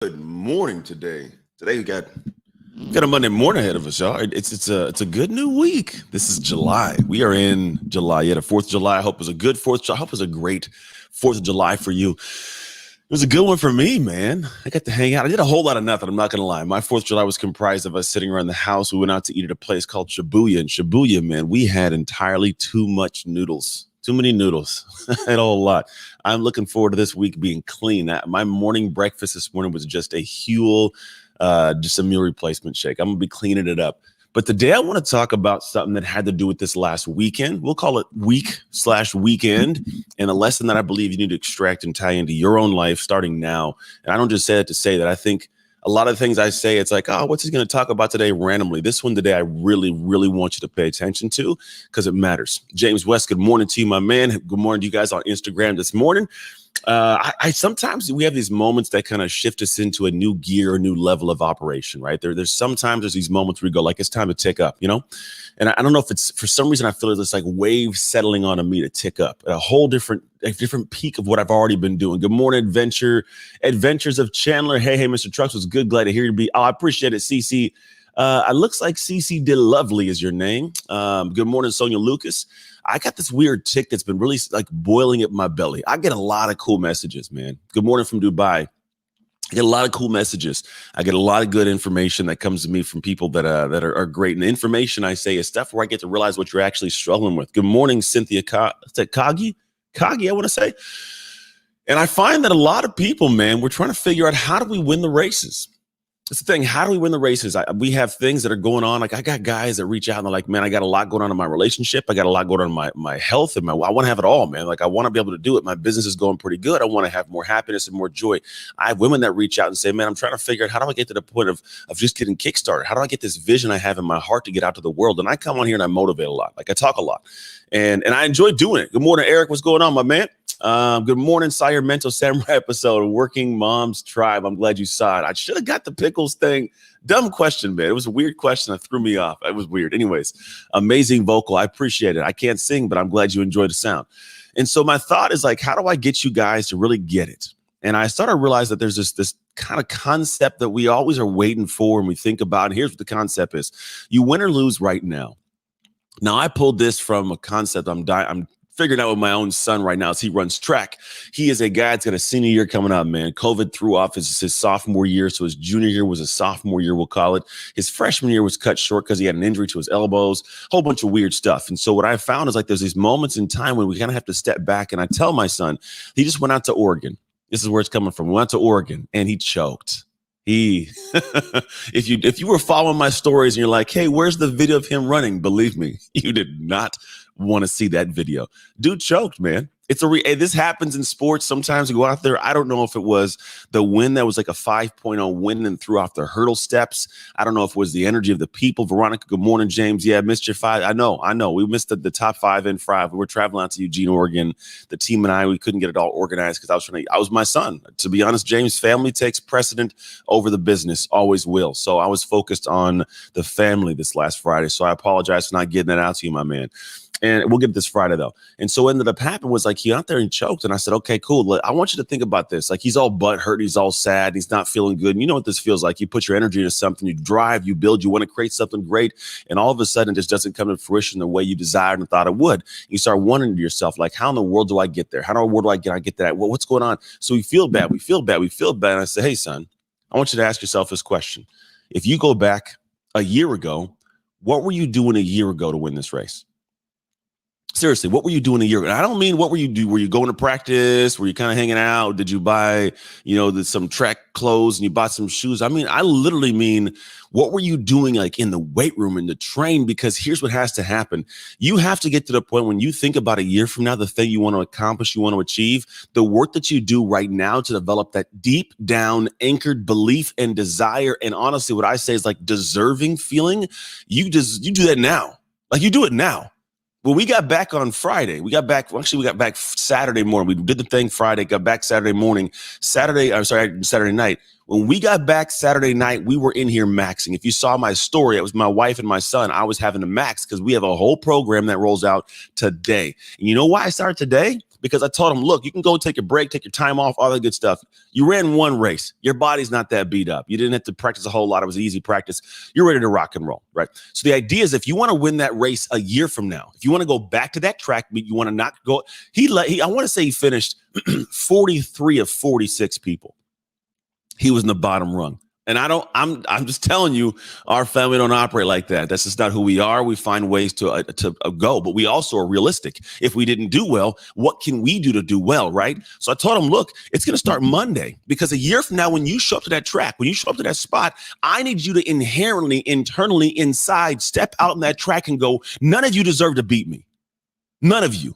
Good morning today. Today we got a Monday morning ahead of us, y'all. It's a good new week. This is July. We are in July. Yeah, the 4th of July. I hope it was a good 4th of July. I hope it was a great 4th of July for you. It was a good one for me, man. I got to hang out. I did a whole lot of nothing. I'm not going to lie. My 4th of July was comprised of us sitting around the house. We went out to eat at a place called Shibuya. And Shibuya, man, we had entirely too much noodles. Too many noodles. I had a whole lot. I'm looking forward to this week being clean. My morning breakfast this morning was just a Huel, just a meal replacement shake. I'm going to be cleaning it up. But today I want to talk about something that had to do with this last weekend. We'll call it week/weekend, and a lesson that I believe you need to extract and tie into your own life starting now. And I don't just say that to say that. I think a lot of things I say, it's like, oh, what's he going to talk about today randomly? This one today, I really, really want you to pay attention to because it matters. James West, good morning to you, my man. Good morning to you guys on Instagram this morning. I sometimes we have these moments that kind of shift us into a new gear, a new level of operation, right? There's sometimes these moments where we go like, it's time to tick up, And I don't know if it's for some reason I feel it's like waves settling onto me to tick up a whole different peak of what I've already been doing. Good morning, Adventures of Chandler. Hey, Mr. Trucks was good. Glad to hear you be. Oh, I appreciate it, CC. It looks like CC did lovely is your name. Good morning, Sonia Lucas. I got this weird tick that's been really like boiling at my belly. I get a lot of cool messages, man. Good morning from Dubai. I get a lot of cool messages. I get a lot of good information that comes to me from people that are great. And the information I say is stuff where I get to realize what you're actually struggling with. Good morning, Cynthia Kagi, I want to say. And I find that a lot of people, man, we're trying to figure out how do we win the races. It's the thing. How do we win the races? We have things that are going on. Like I got guys that reach out and they're like, man, I got a lot going on in my relationship. I got a lot going on in my health and I want to have it all, man. Like I want to be able to do it. My business is going pretty good. I want to have more happiness and more joy. I have women that reach out and say, man, I'm trying to figure out how do I get to the point of just getting kickstarted? How do I get this vision I have in my heart to get out to the world? And I come on here and I motivate a lot. Like I talk a lot and I enjoy doing it. Good morning, Eric. What's going on, my man? Good morning, Sire Mental Samurai episode, Working Moms Tribe. I'm glad you saw it. I should have got the pickles thing. Dumb question, man. It was a weird question that threw me off. It was weird. Anyways, amazing vocal. I appreciate it. I can't sing, but I'm glad you enjoyed the sound. And so my thought is like, how do I get you guys to really get it? And I started to realize that there's this kind of concept that we always are waiting for and we think about. And here's what the concept is. You win or lose right now. Now, I pulled this from a concept I'm figuring out with my own son right now as he runs track. He is a guy that's got a senior year coming up, man. COVID threw off his sophomore year. So his junior year was a sophomore year, we'll call it. His freshman year was cut short because he had an injury to his elbows, a whole bunch of weird stuff. And so what I found is like there's these moments in time when we kind of have to step back. And I tell my son, he just went out to Oregon. This is where it's coming from. We went to Oregon and he choked. If you were following my stories and you're like, hey, where's the video of him running? Believe me, you did not want to see that video. Dude choked, man. This happens in sports. Sometimes you go out there. I don't know if it was the win that was like a 5.0 win and threw off the hurdle steps. I don't know if it was the energy of the people. Veronica, good morning, James. Yeah, missed your 5. I know. We missed the top 5 and 5. We were traveling out to Eugene, Oregon. The team and we couldn't get it all organized because I was my son. To be honest, James, family takes precedent over the business, always will. So I was focused on the family this last Friday. So I apologize for not getting that out to you, my man. And we'll get this Friday, though. And so what ended up happening was like he out there and choked. And I said, okay, cool. I want you to think about this. Like he's all butthurt. He's all sad. He's not feeling good. And you know what this feels like. You put your energy into something. You drive. You build. You want to create something great. And all of a sudden, it just doesn't come to fruition the way you desired and thought it would. You start wondering to yourself, like, how in the world do I get there? How in the world do I get that? Well, what's going on? So we feel bad. And I said, hey, son, I want you to ask yourself this question. If you go back a year ago, what were you doing a year ago to win this race? Seriously, what were you doing a year ago? I don't mean what were you doing? Were you going to practice? Were you kind of hanging out? Did you buy, some track clothes and you bought some shoes? I mean, I literally mean, what were you doing like in the weight room, in the train? Because here's what has to happen. You have to get to the point when you think about a year from now, the thing you want to accomplish, you want to achieve, the work that you do right now to develop that deep down anchored belief and desire. And honestly, what I say is like deserving feeling. You do that now. Like you do it now. When we got back on Friday, we got back Saturday morning. We did the thing Friday, got back Saturday morning, Saturday night. When we got back Saturday night, we were in here maxing. If you saw my story, it was my wife and my son. I was having to max because we have a whole program that rolls out today. And you know why I started today? because I told him, look, you can go take a break, take your time off, all that good stuff. You ran one race. Your body's not that beat up. You didn't have to practice a whole lot. It was easy practice. You're ready to rock and roll, right? So the idea is if you want to win that race a year from now, if you want to go back to that track meet, you want to not go. I want to say he finished 43 of 46 people. He was in the bottom rung. And I'm just telling you, our family don't operate like that. That's just not who we are. We find ways to go, but we also are realistic. If we didn't do well, what can we do to do well, right? So I told him, look, it's going to start Monday, because a year from now, when you show up to that track, when you show up to that spot, I need you to inherently, internally, inside, step out on that track and go, none of you deserve to beat me. None of you.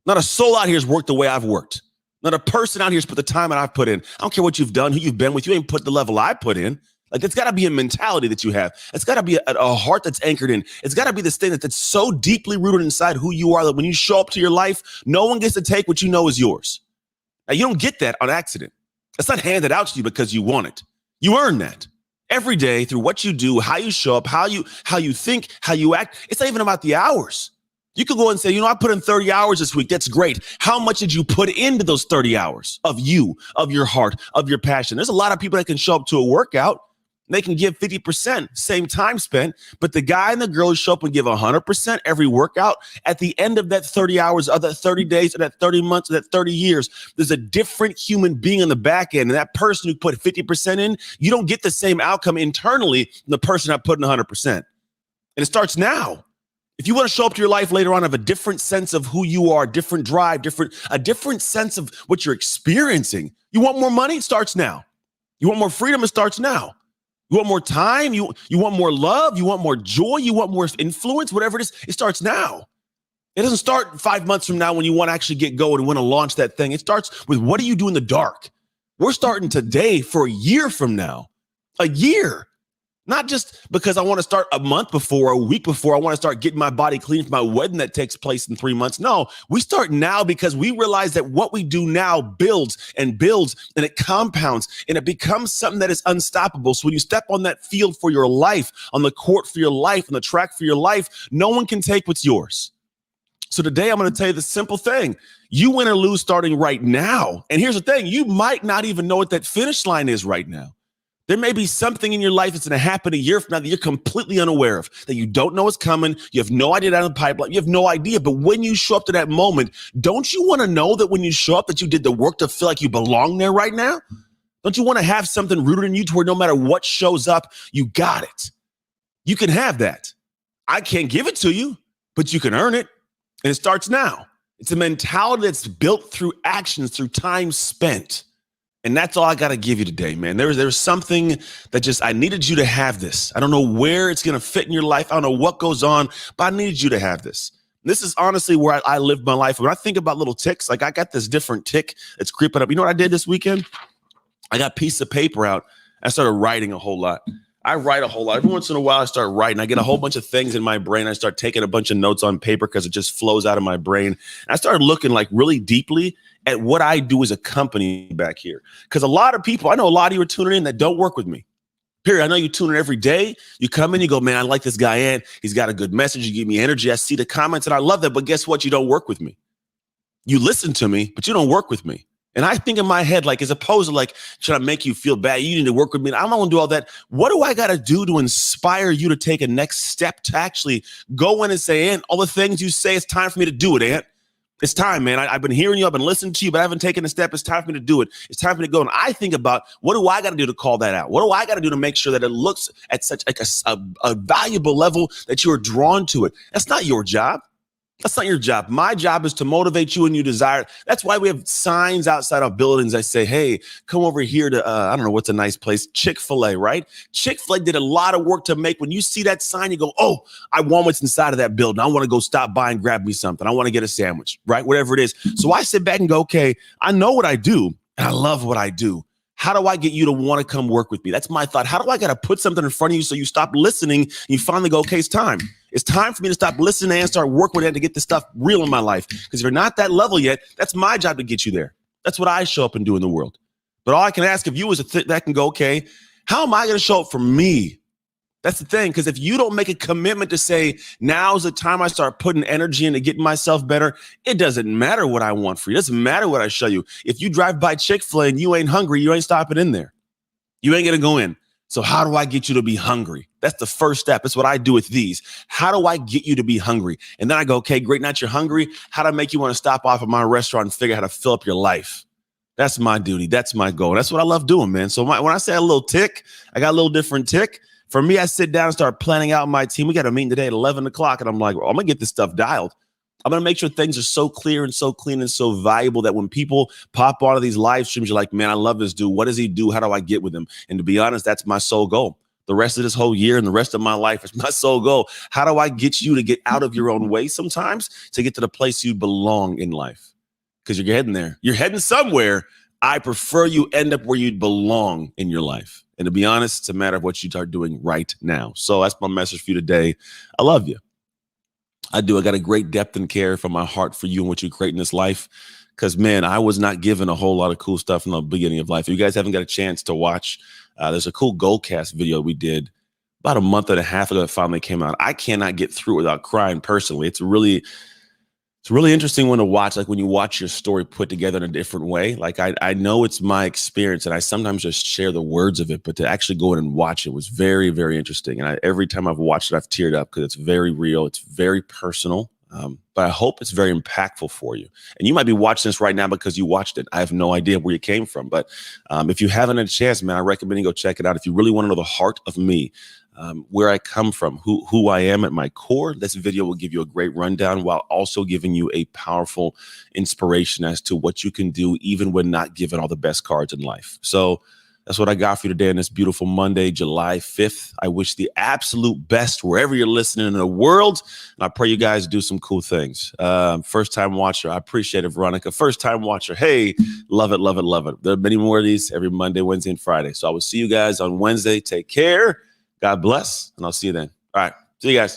Not a soul out here has worked the way I've worked. Not a person out here has put the time that I've put in. I don't care what you've done, who you've been with. You ain't put the level I put in. Like, it's got to be a mentality that you have. It's got to be a heart that's anchored in. It's got to be this thing that's so deeply rooted inside who you are that when you show up to your life, no one gets to take what you know is yours. Now, you don't get that on accident. It's not handed out to you because you want it. You earn that every day through what you do, how you show up, how you think, how you act. It's not even about the hours. You could go and say, I put in 30 hours this week. That's great. How much did you put into those 30 hours of you, of your heart, of your passion? There's a lot of people that can show up to a workout. They can give 50%, same time spent. But the guy and the girl who show up and give 100% every workout, at the end of that 30 hours, of that 30 days, or that 30 months, or that 30 years, there's a different human being on the back end. And that person who put 50% in, you don't get the same outcome internally than the person that put in 100%. And it starts now. If you want to show up to your life later on, have a different sense of who you are, different drive, a different sense of what you're experiencing. You want more money? It starts now. You want more freedom? It starts now. You want more time? You want more love? You want more joy? You want more influence? Whatever it is, it starts now. It doesn't start 5 months from now when you want to actually get going and want to launch that thing. It starts with, what do you do in the dark? We're starting today for a year from now. A year. Not just because I want to start a month before, a week before. I want to start getting my body clean for my wedding that takes place in 3 months. No, we start now because we realize that what we do now builds and it compounds and it becomes something that is unstoppable. So when you step on that field for your life, on the court for your life, on the track for your life, no one can take what's yours. So today I'm going to tell you the simple thing. You win or lose starting right now. And here's the thing. You might not even know what that finish line is right now. There may be something in your life that's going to happen a year from now that you're completely unaware of, that you don't know is coming. You have no idea down the pipeline. You have no idea. But when you show up to that moment, don't you want to know that when you show up that you did the work to feel like you belong there right now? Don't you want to have something rooted in you to where no matter what shows up, you got it? You can have that. I can't give it to you, but you can earn it. And it starts now. It's a mentality that's built through actions, through time spent. And that's all I got to give you today, man. There's something that just, I needed you to have this. I don't know where it's going to fit in your life. I don't know what goes on, but I needed you to have this. This is honestly where I live my life. When I think about little ticks, like I got this different tick that's creeping up. You know what I did this weekend? I got a piece of paper out. I started writing a whole lot. I write a whole lot. Every once in a while, I start writing. I get a whole bunch of things in my brain. I start taking a bunch of notes on paper because it just flows out of my brain. And I started looking like really deeply at what I do as a company back here. Because a lot of people, I know a lot of you are tuning in that don't work with me. Period. I know you tune in every day. You come in, you go, man, I like this guy, and he's got a good message. You give me energy. I see the comments and I love that. But guess what? You don't work with me. You listen to me, but you don't work with me. And I think in my head, like, as opposed to like, should I make you feel bad? You need to work with me. I don't want to do all that. What do I got to do to inspire you to take a next step to actually go in and say, Ant, all the things you say, it's time for me to do it, Ant. It's time, man. I've been hearing you. I've been listening to you, but I haven't taken a step. It's time for me to do it. It's time for me to go. And I think about, what do I got to do to call that out? What do I got to do to make sure that it looks at such like a valuable level that you are drawn to it? That's not your job. That's not your job. My job is to motivate you and you desire it. That's why we have signs outside our buildings that say, hey, come over here to, I don't know, what's a nice place? Chick-fil-A, right? Chick-fil-A did a lot of work to make, when you see that sign, you go, oh, I want what's inside of that building. I want to go stop by and grab me something. I want to get a sandwich, right? Whatever it is. So I sit back and go, okay, I know what I do and I love what I do. How do I get you to want to come work with me? That's my thought. How do I got to put something in front of you so you stop listening and you finally go, okay, it's time. It's time for me to stop listening and start working with it to get this stuff real in my life. Because if you're not that level yet, that's my job to get you there. That's what I show up and do in the world. But all I can ask of you is that can go, okay, how am I going to show up for me That's the thing, because if you don't make a commitment to say, now's the time I start putting energy into getting myself better, it doesn't matter what I want for you. It doesn't matter what I show you. If you drive by Chick-fil-A and you ain't hungry, you ain't stopping in there. You ain't going to go in. So how do I get you to be hungry? That's the first step. That's what I do with these. How do I get you to be hungry? And then I go, okay, great. Now that you're hungry, how do I make you want to stop off at my restaurant and figure out how to fill up your life? That's my duty. That's my goal. That's what I love doing, man. So when I say a little tick, I got a little different tick. For me, I sit down and start planning out my team. We got a meeting today at 11 o'clock. And I'm like, well, I'm going to get this stuff dialed. I'm going to make sure things are so clear and so clean and so valuable that when people pop out of these live streams, you're like, man, I love this dude. What does he do? How do I get with him? And to be honest, that's my sole goal. The rest of this whole year and the rest of my life is my sole goal. How do I get you to get out of your own way sometimes to get to the place you belong in life? Because you're heading there. You're heading somewhere. I prefer you end up where you belong in your life. And to be honest, it's a matter of what you start doing right now. So that's my message for you today. I love you. I do. I got a great depth and care from my heart for you and what you create in this life. Because, man, I was not given a whole lot of cool stuff in the beginning of life. If you guys haven't got a chance to watch, there's a cool Goalcast video we did about a month and a half ago that finally came out. I cannot get through it without crying personally. It's a really interesting one to watch, like when you watch your story put together in a different way. Like I know it's my experience and I sometimes just share the words of it, but to actually go in and watch it was very, very interesting. And every time I've watched it, I've teared up because it's very real. It's very personal, but I hope it's very impactful for you. And you might be watching this right now because you watched it. I have no idea where you came from, but if you haven't had a chance, man, I recommend you go check it out. If you really want to know the heart of me, where I come from, who I am at my core, this video will give you a great rundown while also giving you a powerful inspiration as to what you can do even when not given all the best cards in life. So that's what I got for you today on this beautiful Monday, July 5th. I wish the absolute best wherever you're listening in the world. And I pray you guys do some cool things. First time watcher, I appreciate it, Veronica. First time watcher, hey, love it, love it, love it. There are many more of these every Monday, Wednesday, and Friday. So I will see you guys on Wednesday. Take care. God bless, and I'll see you then. All right. See you guys.